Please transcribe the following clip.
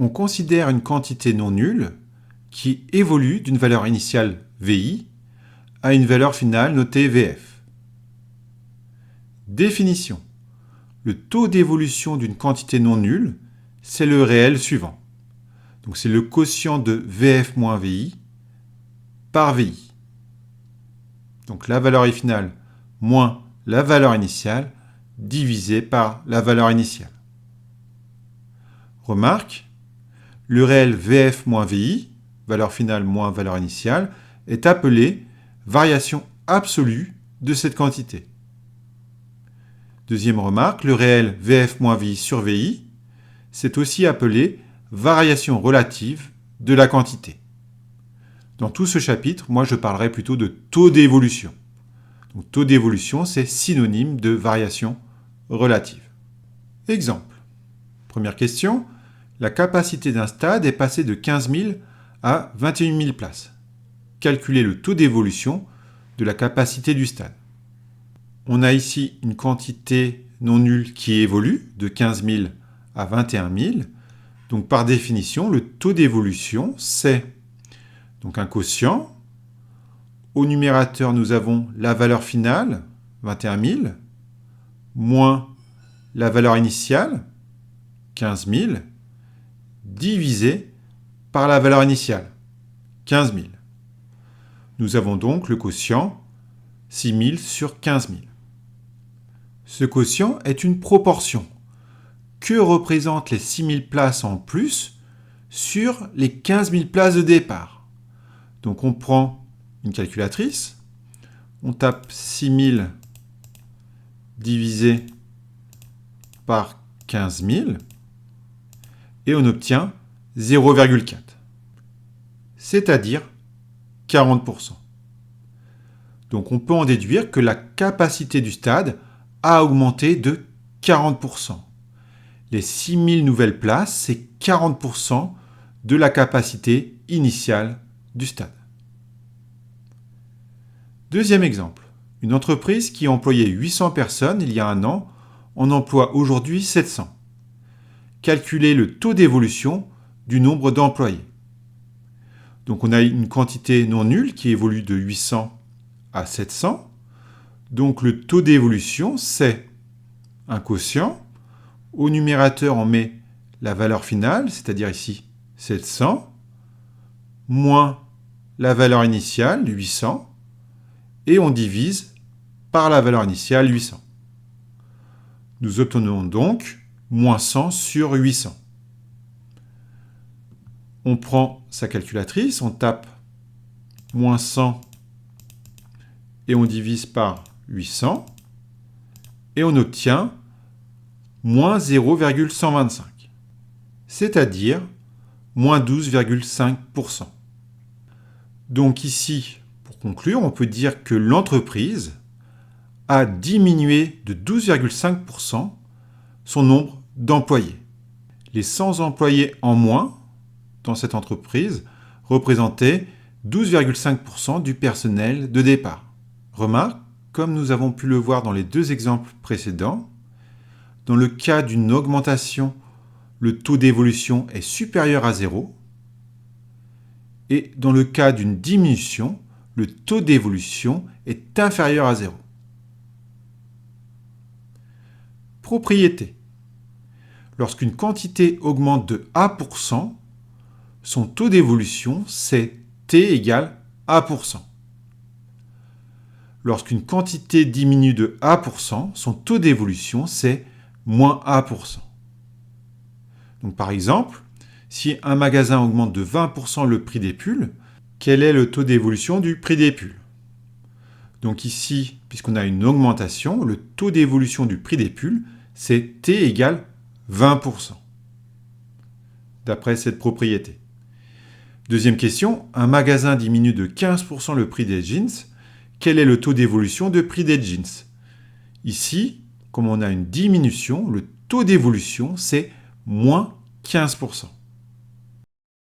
on considère une quantité non nulle qui évolue d'une valeur initiale VI à une valeur finale notée VF. Définition. Le taux d'évolution d'une quantité non nulle, c'est le réel suivant. Donc c'est le quotient de VF moins VI par VI. Donc la valeur finale moins la valeur initiale divisé par la valeur initiale. Remarque, le réel VF moins VI, valeur finale moins valeur initiale, est appelé variation absolue de cette quantité. Deuxième remarque, le réel VF moins VI sur VI, c'est aussi appelé variation relative de la quantité. Dans tout ce chapitre, moi je parlerai plutôt de taux d'évolution. Donc taux d'évolution, c'est synonyme de variation relative. Exemple. Première question. La capacité d'un stade est passée de 15 000 à 21 000 places. Calculez le taux d'évolution de la capacité du stade. On a ici une quantité non nulle qui évolue de 15 000 à 21 000. Donc par définition, le taux d'évolution, c'est donc un quotient. Au numérateur, nous avons la valeur finale, 21 000, moins la valeur initiale, 15 000, divisé par la valeur initiale, 15 000. Nous avons donc le quotient 6 000 sur 15 000. Ce quotient est une proportion. Que représentent les 6 000 places en plus sur les 15 000 places de départ? Donc on prend une calculatrice, on tape 6 000 divisé par 15 000 et on obtient 0,4, c'est-à-dire 40%. Donc on peut en déduire que la capacité du stade a augmenté de 40%. Les 6 000 nouvelles places, c'est 40% de la capacité initiale du stade. Deuxième exemple. Une entreprise qui employait 800 personnes il y a un an en emploie aujourd'hui 700. Calculez le taux d'évolution du nombre d'employés. Donc on a une quantité non nulle qui évolue de 800 à 700. Donc le taux d'évolution, c'est un quotient. Au numérateur, on met la valeur finale, c'est-à-dire ici 700, moins la valeur initiale, 800, et on divise par la valeur initiale, 800. Nous obtenons donc moins 100 sur 800. On prend sa calculatrice, on tape moins 100 et on divise par 800 et on obtient moins 0,125, c'est-à-dire moins 12,5%. Donc ici, pour conclure, on peut dire que l'entreprise a diminué de 12,5% son nombre d'employés. Les 100 employés en moins dans cette entreprise représentaient 12,5% du personnel de départ. Remarque, comme nous avons pu le voir dans les deux exemples précédents, dans le cas d'une augmentation, le taux d'évolution est supérieur à 0, et dans le cas d'une diminution, le taux d'évolution est inférieur à 0. Propriété. Lorsqu'une quantité augmente de A%, son taux d'évolution, c'est T égale A%. Lorsqu'une quantité diminue de A%, son taux d'évolution, c'est moins A%. Donc par exemple, si un magasin augmente de 20% le prix des pulls, quel est le taux d'évolution du prix des pulls? Donc ici, puisqu'on a une augmentation, le taux d'évolution du prix des pulls, c'est T égale 20%, d'après cette propriété. Deuxième question, un magasin diminue de 15% le prix des jeans, quel est le taux d'évolution de prix des jeans? Ici, comme on a une diminution, le taux d'évolution, c'est moins 15%.